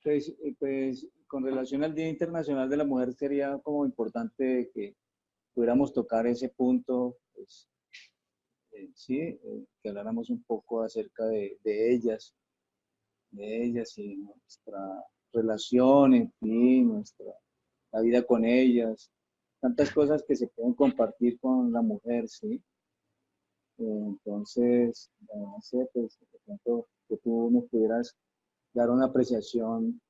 Pues con relación al Día Internacional de la Mujer sería como importante que pudiéramos tocar ese punto, pues, sí, que habláramos un poco acerca de ellas y nuestra relación, en fin, la vida con ellas, tantas cosas que se pueden compartir con la mujer, ¿sí? Entonces, no sé, pues, de pronto que tú nos pudieras dar una apreciación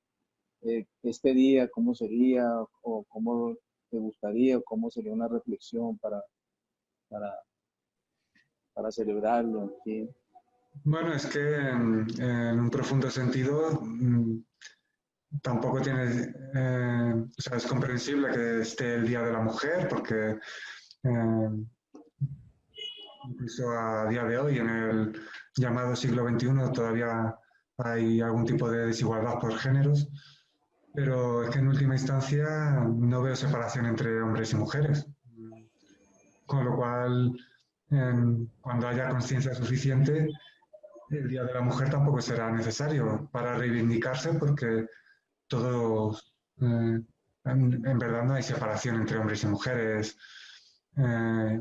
este día, cómo sería, o cómo te gustaría, o cómo sería una reflexión para, para celebrarlo, en fin. Bueno, es que en un profundo sentido tampoco tiene, o sea, es comprensible que esté el Día de la Mujer porque incluso a día de hoy, en el llamado siglo XXI, todavía hay algún tipo de desigualdad por géneros, pero es que en última instancia no veo separación entre hombres y mujeres, con lo cual, cuando haya conciencia suficiente, el Día de la Mujer tampoco será necesario para reivindicarse porque todos, en verdad no hay separación entre hombres y mujeres, eh,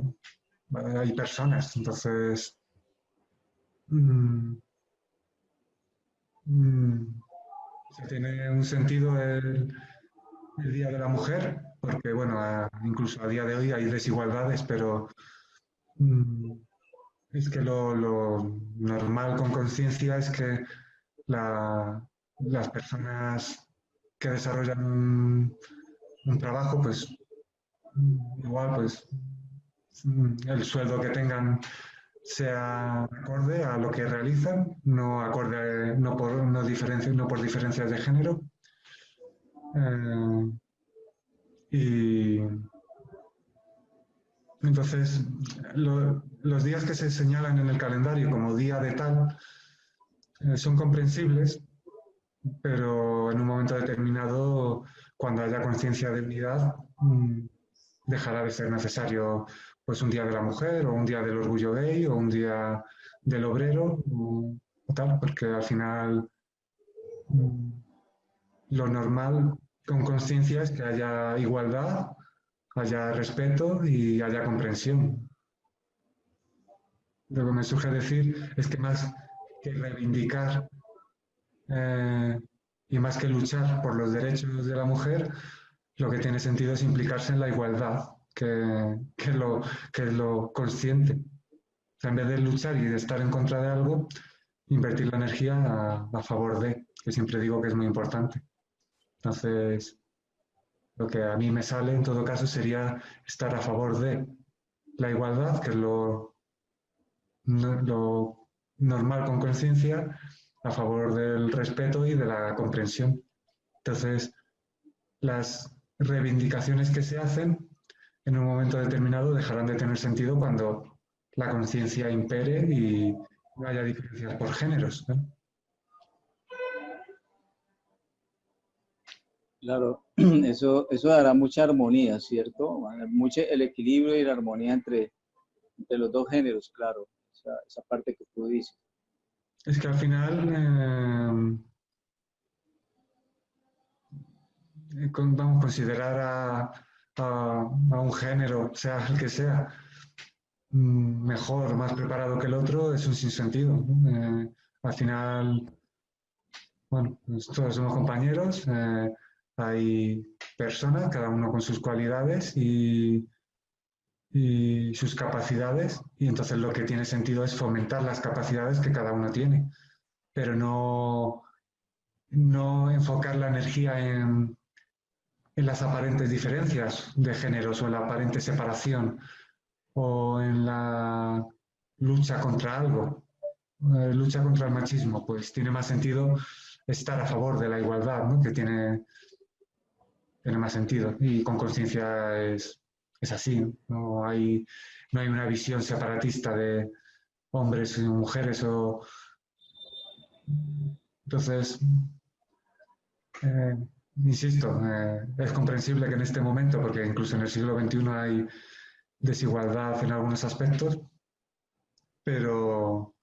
hay personas, entonces mm, mm, se tiene un sentido el Día de la Mujer, porque bueno, incluso a día de hoy hay desigualdades, pero mm, es que lo normal con conciencia es que las personas que desarrollan un trabajo, pues igual, pues el sueldo que tengan sea acorde a lo que realizan, no acorde, no por diferencias de género. Eh, y entonces, los días que se señalan en el calendario como día de tal son comprensibles, pero en un momento determinado, cuando haya conciencia de unidad, dejará de ser necesario pues un día de la mujer o un día del orgullo gay o un día del obrero o tal, porque al final mm, lo normal con conciencia es que haya igualdad, haya respeto y haya comprensión. Lo que me surge decir es que más que reivindicar eh, y más que luchar por los derechos de la mujer, lo que tiene sentido es implicarse en la igualdad, que es lo consciente. O sea, en vez de luchar y de estar en contra de algo, invertir la energía a favor de, que siempre digo que es muy importante. Entonces, lo que a mí me sale en todo caso sería estar a favor de la igualdad, que es lo normal con conciencia, a favor del respeto y de la comprensión. Entonces, las reivindicaciones que se hacen en un momento determinado dejarán de tener sentido cuando la conciencia impere y no haya diferencias por géneros, ¿no? Claro, eso dará mucha armonía, ¿cierto? Mucho el equilibrio y la armonía entre los dos géneros, claro, esa parte que tú dices. Es que al final vamos a considerar a un género, sea el que sea, mejor, más preparado que el otro, es un sinsentido, ¿no? Al final, bueno, pues todos somos compañeros, hay personas, cada uno con sus cualidades y sus capacidades, y entonces lo que tiene sentido es fomentar las capacidades que cada uno tiene, pero no enfocar la energía en las aparentes diferencias de géneros o en la aparente separación o en la lucha contra algo, lucha contra el machismo, pues tiene más sentido estar a favor de la igualdad, ¿no? Que tiene más sentido y con conciencia es así, ¿no? No hay una visión separatista de hombres y mujeres o entonces eh, insisto, es comprensible que en este momento, porque incluso en el siglo XXI hay desigualdad en algunos aspectos, pero,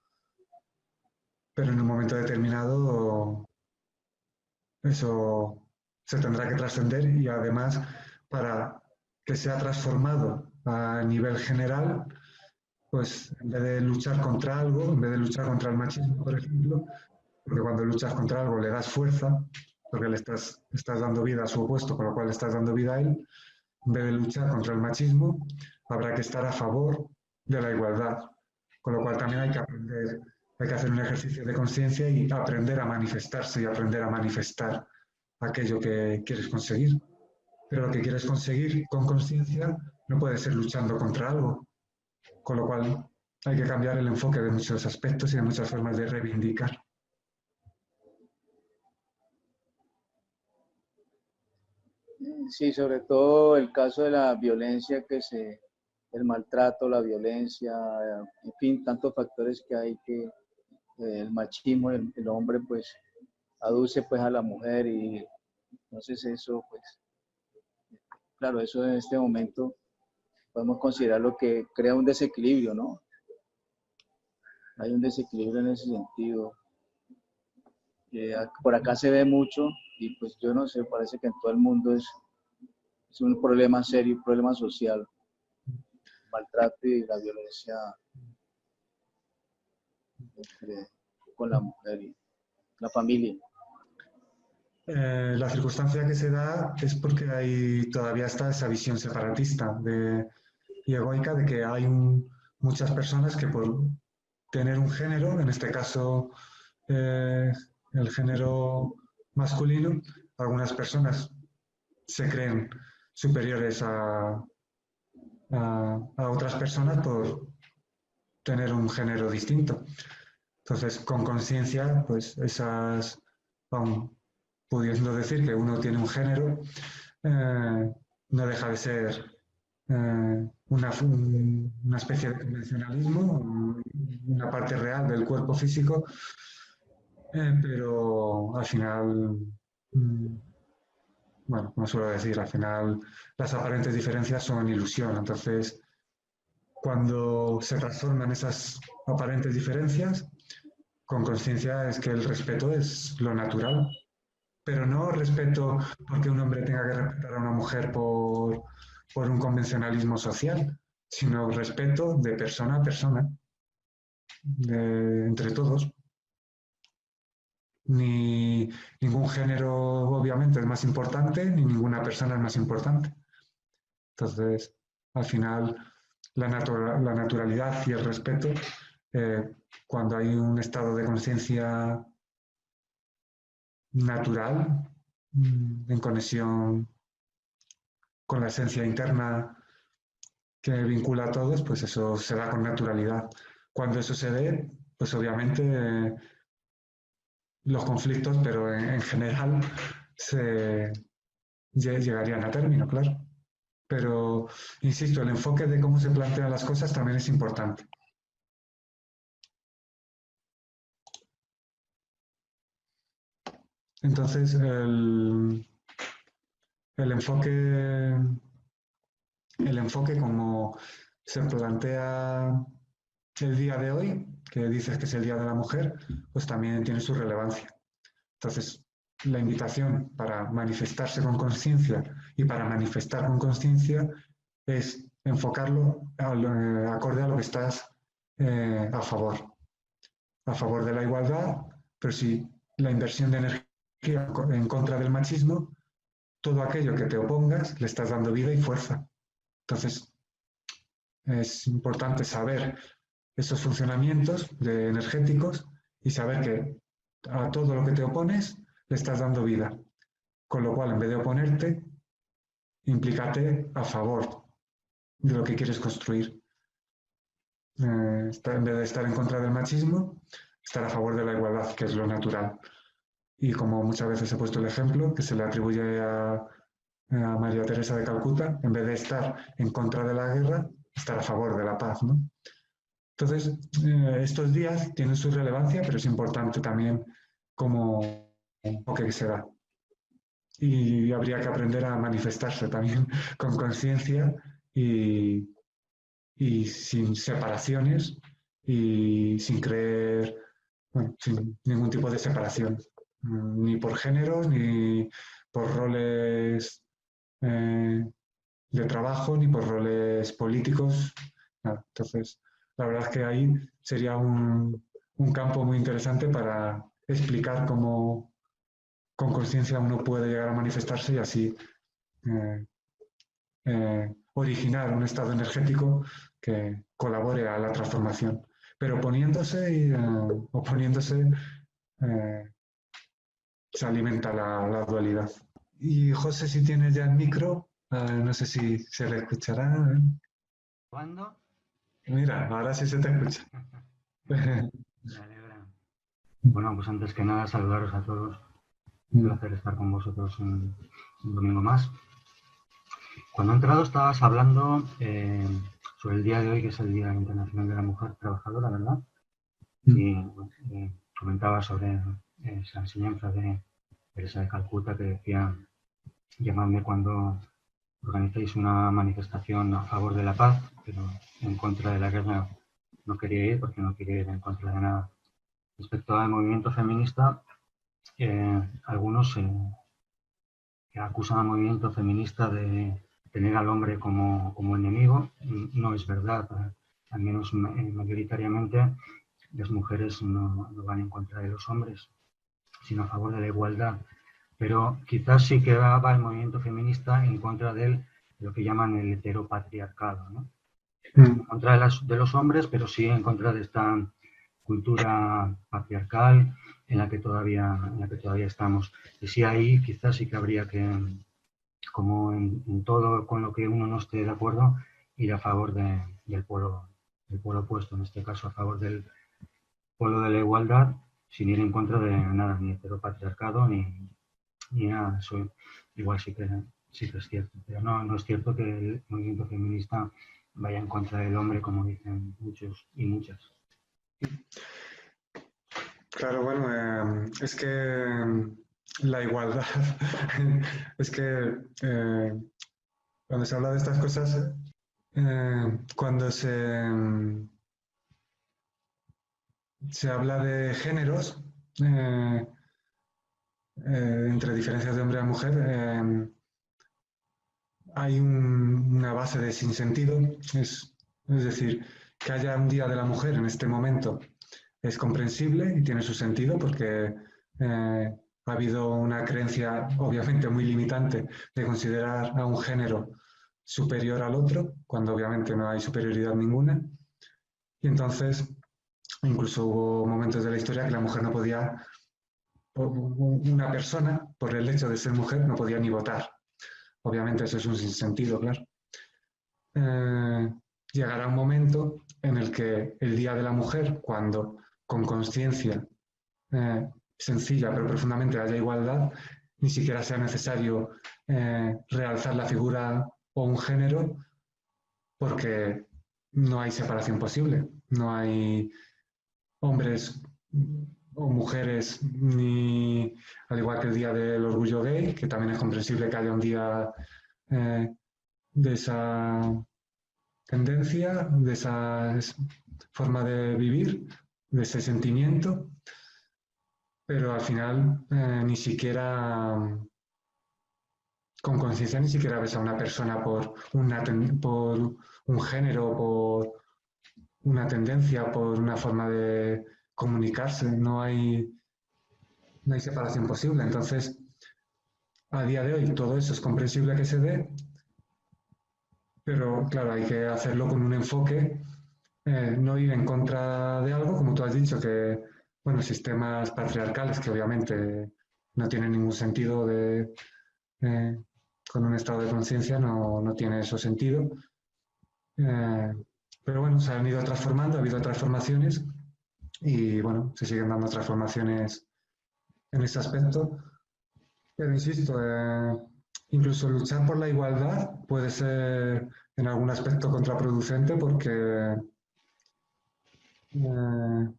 pero en un momento determinado eso se tendrá que trascender y además para que sea transformado a nivel general, pues en vez de luchar contra algo, en vez de luchar contra el machismo, por ejemplo, porque cuando luchas contra algo le das fuerza, porque estás dando vida a su opuesto, con lo cual le estás dando vida a él, en vez de luchar contra el machismo, habrá que estar a favor de la igualdad, con lo cual también hay que aprender, hay que hacer un ejercicio de conciencia y aprender a manifestarse y aprender a manifestar aquello que quieres conseguir. Pero lo que quieres conseguir con conciencia no puede ser luchando contra algo, con lo cual hay que cambiar el enfoque de muchos aspectos y de muchas formas de reivindicar. Sí, sobre todo el caso de la violencia el maltrato, la violencia, en fin, tantos factores que hay que el machismo, el hombre pues aduce pues a la mujer y entonces eso pues, claro, eso en este momento podemos considerar lo que crea un desequilibrio, ¿no? Hay un desequilibrio en ese sentido. Por acá se ve mucho y pues yo no sé, parece que en todo el mundo es un problema serio, un problema social, el maltrato y la violencia entre, con la mujer y la familia. La circunstancia que se da es porque todavía está esa visión separatista y egoica de que hay muchas personas que por tener un género, en este caso eh, el género masculino, algunas personas se creen superiores a otras personas por tener un género distinto. Entonces, con conciencia, pues esas, aun pudiendo decir que uno tiene un género, no deja de ser una especie de convencionalismo, una parte real del cuerpo físico, pero al final, bueno, como suelo decir, al final las aparentes diferencias son ilusión. Entonces, cuando se transforman esas aparentes diferencias, con conciencia es que el respeto es lo natural, pero no respeto porque un hombre tenga que respetar a una mujer por un convencionalismo social, sino respeto de persona a persona, entre todos. Ni ningún género obviamente es más importante, ni ninguna persona es más importante. Entonces, al final, la naturalidad y el respeto, cuando hay un estado de conciencia natural, en conexión con la esencia interna que vincula a todos, pues eso se da con naturalidad. Cuando eso se dé, pues obviamente los conflictos, pero en general llegarían a término, claro. Pero, insisto, el enfoque de cómo se plantean las cosas también es importante. Entonces, el enfoque como se plantea el día de hoy, que dices que es el Día de la Mujer, pues también tiene su relevancia. Entonces, la invitación para manifestarse con conciencia y para manifestar con conciencia es enfocarlo acorde a lo que estás a favor de la igualdad, pero si la inversión de energía en contra del machismo, todo aquello que te opongas le estás dando vida y fuerza. Entonces, es importante saber esos funcionamientos energéticos y saber que a todo lo que te opones le estás dando vida. Con lo cual, en vez de oponerte, implícate a favor de lo que quieres construir. En vez de estar en contra del machismo, estar a favor de la igualdad, que es lo natural. Y como muchas veces he puesto el ejemplo, que se le atribuye a María Teresa de Calcuta, en vez de estar en contra de la guerra, estar a favor de la paz, ¿no? Entonces, estos días tienen su relevancia, pero es importante también cómo que se da. Y habría que aprender a manifestarse también con conciencia y sin separaciones y sin creer, bueno, sin ningún tipo de separación. ni por géneros, ni por roles de trabajo, ni por roles políticos. Nada. Entonces, la verdad es que ahí sería un campo muy interesante para explicar cómo con conciencia uno puede llegar a manifestarse y así originar un estado energético que colabore a la transformación. Pero oponiéndose se alimenta la dualidad. Y José, si tienes ya el micro, no sé si se le escuchará. ¿Cuándo? Mira, ahora sí se te escucha. Me alegra. Bueno, pues antes que nada saludaros a todos. Un placer estar con vosotros un domingo más. Cuando he entrado estabas hablando sobre el día de hoy, que es el Día Internacional de la Mujer Trabajadora, ¿verdad? Y comentaba sobre esa enseñanza de Teresa de Calcuta que decía: llamadme cuando organizáis una manifestación a favor de la paz, pero en contra de la guerra no quería ir porque no quería ir en contra de nada. Respecto al movimiento feminista, algunos acusan al movimiento feminista de tener al hombre como enemigo. No es verdad. Al menos mayoritariamente las mujeres no van en contra de los hombres, sino a favor de la igualdad. Pero quizás sí que va el movimiento feminista en contra de lo que llaman el heteropatriarcado, ¿no? En contra de los hombres, pero sí en contra de esta cultura patriarcal en la que todavía estamos. Y sí, ahí quizás sí que habría que, como en todo con lo que uno no esté de acuerdo, ir a favor del polo opuesto, en este caso a favor del polo de la igualdad, sin ir en contra de nada, ni heteropatriarcado, ni nada. Eso igual sí que es cierto, pero no es cierto que el movimiento feminista vaya en contra del hombre, como dicen muchos y muchas. Claro, bueno, es que la igualdad, es que cuando se habla de estas cosas, cuando se habla de géneros, entre diferencias de hombre a mujer, hay una base de sinsentido, es decir, que haya un Día de la Mujer en este momento es comprensible y tiene su sentido porque ha habido una creencia obviamente muy limitante de considerar a un género superior al otro, cuando obviamente no hay superioridad ninguna. Y entonces incluso hubo momentos de la historia que la mujer no podía, una persona, por el hecho de ser mujer, no podía ni votar. Obviamente eso es un sinsentido, claro. Llegará un momento en el que el Día de la Mujer, cuando con conciencia sencilla pero profundamente haya igualdad, ni siquiera sea necesario realzar la figura o un género, porque no hay separación posible. No hay hombres o mujeres, ni al igual que el Día del Orgullo Gay, que también es comprensible que haya un día de esa tendencia, de esa forma de vivir, de ese sentimiento, pero al final ni siquiera con conciencia ni siquiera ves a una persona por un género, por una tendencia, por una forma de comunicarse, no hay separación posible. Entonces, a día de hoy todo eso es comprensible que se dé, pero claro, hay que hacerlo con un enfoque, no ir en contra de algo, como tú has dicho, que, bueno, sistemas patriarcales que obviamente no tienen ningún sentido con un estado de conciencia, no tiene eso sentido. Pero bueno, se han ido transformando, ha habido transformaciones y bueno, se siguen dando transformaciones en ese aspecto. Pero insisto, incluso luchar por la igualdad puede ser en algún aspecto contraproducente porque, bueno,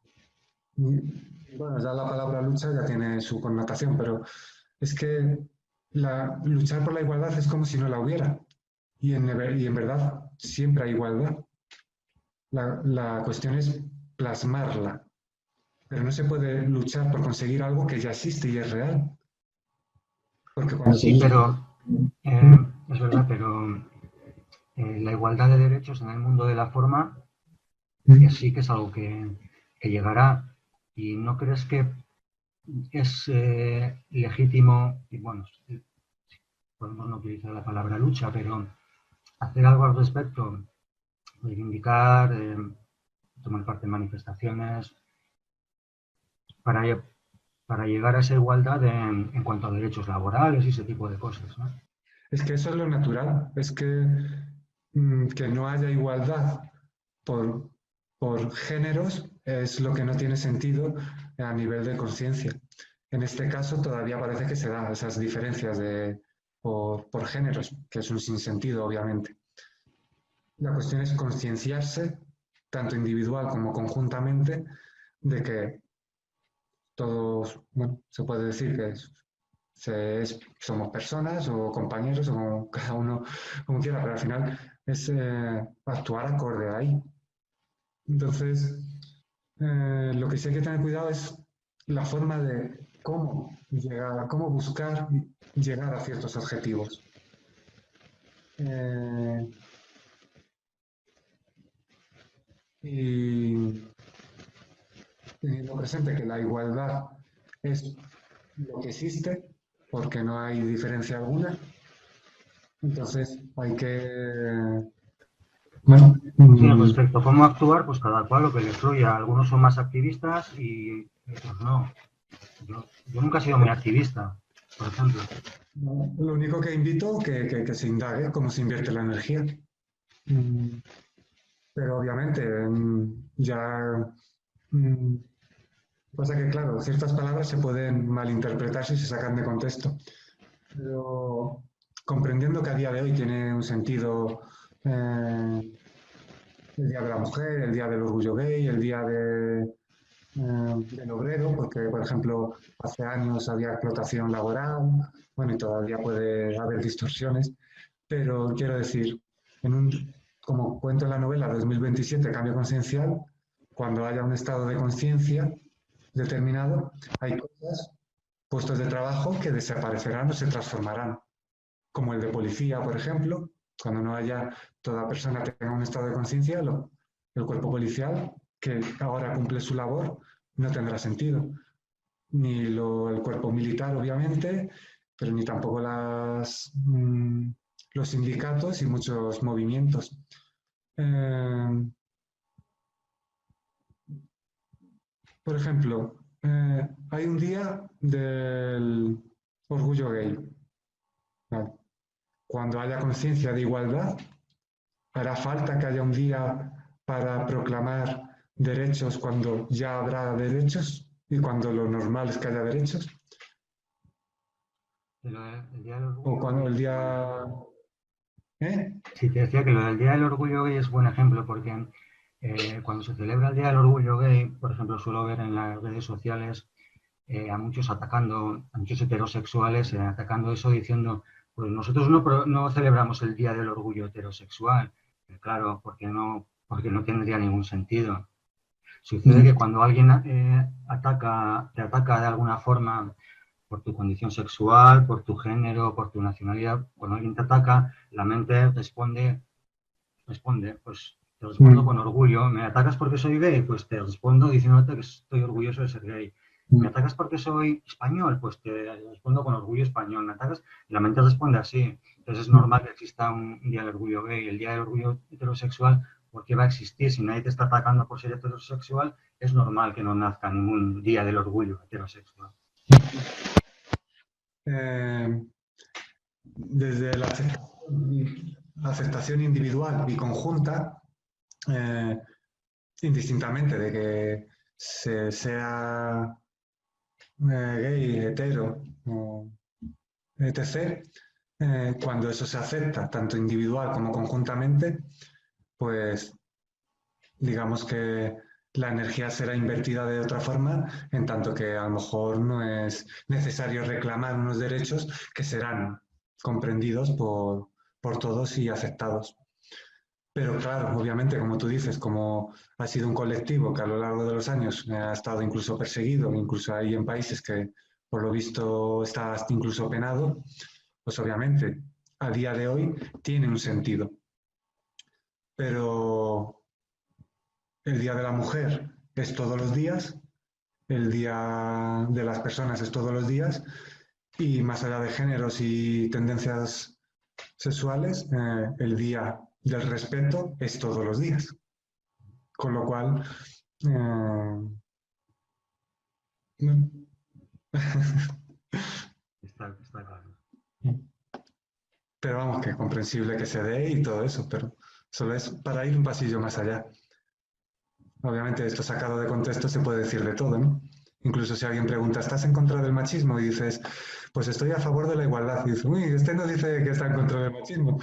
ya la palabra lucha ya tiene su connotación, pero es que luchar por la igualdad es como si no la hubiera. Y en verdad siempre hay igualdad. La cuestión es plasmarla. pero no se puede luchar por conseguir algo que ya existe y es real. Porque cuando Sí, pero es verdad, pero la igualdad de derechos en el mundo de la forma sí que es algo que llegará. ¿Y no crees que es legítimo, y bueno, podemos no utilizar la palabra lucha, pero hacer algo al respecto, reivindicar, tomar parte en manifestaciones, para, para llegar a esa igualdad en cuanto a derechos laborales y ese tipo de cosas, ¿no? es que eso es lo natural, es que no haya igualdad por, por géneros es lo que no tiene sentido a nivel de conciencia. En este caso todavía parece que se dan esas diferencias por géneros, que es un sinsentido, obviamente. La cuestión es concienciarse, tanto individual como conjuntamente, de que todos, bueno, se puede decir que somos personas o compañeros o como cada uno como quiera, pero al final es actuar acorde ahí. Entonces, lo que sí hay que tener cuidado es la forma de cómo llegar, cómo buscar llegar a ciertos objetivos. Eh, y teniendo presente que la igualdad es lo que existe, porque no hay diferencia alguna, entonces hay que, bueno, Sí, respecto a cómo actuar, pues cada cual lo que le fluya. Algunos son más activistas y otros no. Yo nunca he sido muy activista, por ejemplo. lo único que invito que se indague cómo se invierte la energía. Mm, Pero obviamente ya pasa que, claro, ciertas palabras se pueden malinterpretar si se sacan de contexto. Pero comprendiendo que a día de hoy tiene un sentido el Día de la Mujer, el Día del Orgullo Gay, el Día del Obrero, porque, por ejemplo, hace años había explotación laboral, bueno, y todavía puede haber distorsiones, pero quiero decir, como cuento en la novela 2027, Cambio Conciencial, cuando haya un estado de conciencia determinado, hay cosas, puestos de trabajo que desaparecerán o se transformarán, como el de policía, por ejemplo, cuando no haya toda persona que tenga un estado de conciencia, el cuerpo policial, que ahora cumple su labor, no tendrá sentido. Ni el cuerpo militar, obviamente, pero ni tampoco los sindicatos y muchos movimientos. Eh, por ejemplo, hay un día del orgullo gay. ¿Vale? Cuando haya conciencia de igualdad, hará falta que haya un día para proclamar derechos cuando ya habrá derechos y cuando lo normal es que haya derechos. Pero el Día del Orgullo O cuando Gay el es un buen día... ejemplo. ¿Eh? Sí, te decía que lo del Día del Orgullo Gay es buen ejemplo porque cuando se celebra el Día del Orgullo Gay, por ejemplo, suelo ver en las redes sociales a muchos atacando, a muchos heterosexuales atacando eso diciendo, pues nosotros no celebramos el Día del Orgullo Heterosexual. Claro, porque no tendría ningún sentido. Sucede que cuando alguien te ataca de alguna forma por tu condición sexual, por tu género, por tu nacionalidad, cuando alguien te ataca, la mente responde, pues te respondo con orgullo. ¿Me atacas porque soy gay? Pues te respondo diciéndote que estoy orgulloso de ser gay. ¿Me atacas porque soy español? Pues te respondo con orgullo español. ¿Me atacas? Y la mente responde así. Entonces es normal que exista un día del orgullo gay. El día del orgullo heterosexual, ¿por qué va a existir? Si nadie te está atacando por ser heterosexual, es normal que no nazca ningún día del orgullo heterosexual. Desde la aceptación individual y conjunta, indistintamente de que sea gay, hetero o etc., cuando eso se acepta tanto individual como conjuntamente, pues digamos que la energía será invertida de otra forma, en tanto que a lo mejor no es necesario reclamar unos derechos que serán comprendidos por todos y aceptados. Pero claro, obviamente, como tú dices, como ha sido un colectivo que a lo largo de los años ha estado incluso perseguido, incluso hay en países que por lo visto está hasta incluso penado, pues obviamente a día de hoy tiene un sentido. Pero el Día de la Mujer es todos los días, el Día de las Personas es todos los días, y más allá de géneros y tendencias sexuales, el Día del Respeto es todos los días. Con lo cual, Está claro. pero vamos, que es comprensible que se dé y todo eso, pero solo es para ir un pasillo más allá. Obviamente esto sacado de contexto se puede decir de todo, ¿no? Incluso si alguien pregunta, ¿estás en contra del machismo? Y dices, pues estoy a favor de la igualdad. Y dices, uy, este no dice que está en contra del machismo.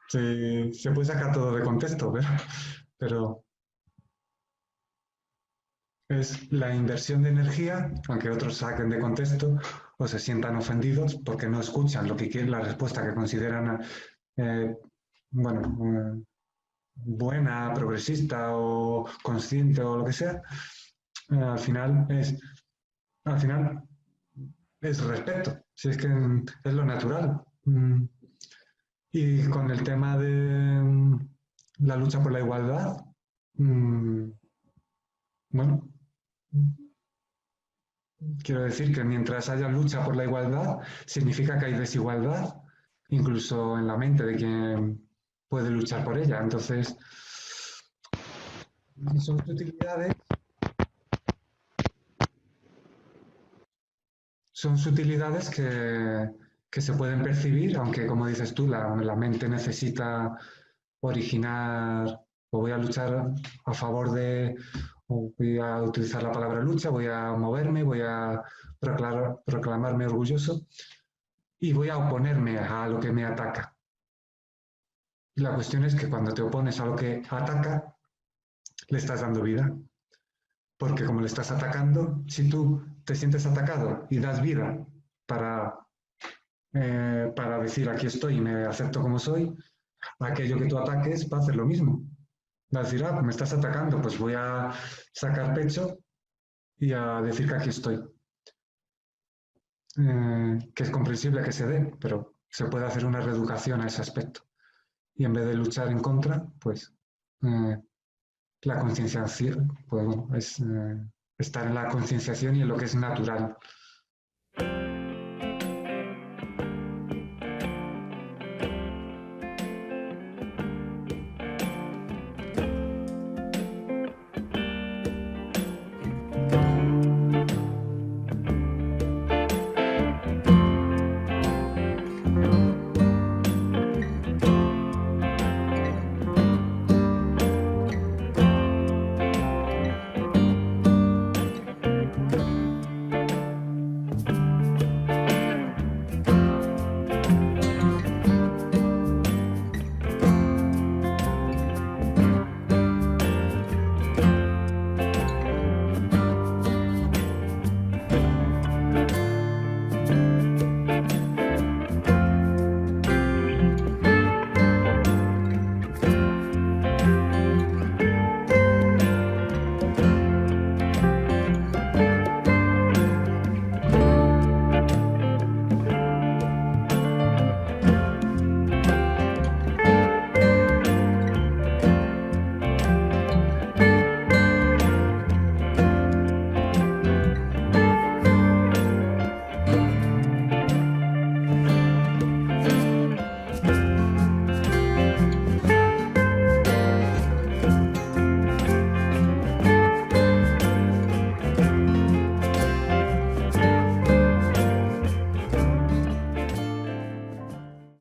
Se puede sacar todo de contexto, pero es la inversión de energía, aunque otros saquen de contexto o se sientan ofendidos porque no escuchan lo que quieren, la respuesta que consideran, buena, progresista o consciente o lo que sea. Al final es respeto, si es que es lo natural. Y con el tema de la lucha por la igualdad, bueno, quiero decir que mientras haya lucha por la igualdad, significa que hay desigualdad, incluso en la mente de quien puede luchar por ella. Entonces, son sutilidades que se pueden percibir, aunque como dices tú, la mente necesita originar o voy a luchar a favor de, o voy a utilizar la palabra lucha, voy a moverme, voy a proclamarme orgulloso y voy a oponerme a lo que me ataca. Y la cuestión es que cuando te opones a lo que ataca, le estás dando vida. Porque como le estás atacando, si tú te sientes atacado y das vida para decir aquí estoy y me acepto como soy, aquello que tú ataques va a hacer lo mismo. Va a decir, me estás atacando, pues voy a sacar pecho y a decir que aquí estoy. Que es comprensible que se dé, pero se puede hacer una reeducación a ese aspecto. Y en vez de luchar en contra, pues la concienciación, pues bueno, es estar en la concienciación y en lo que es natural.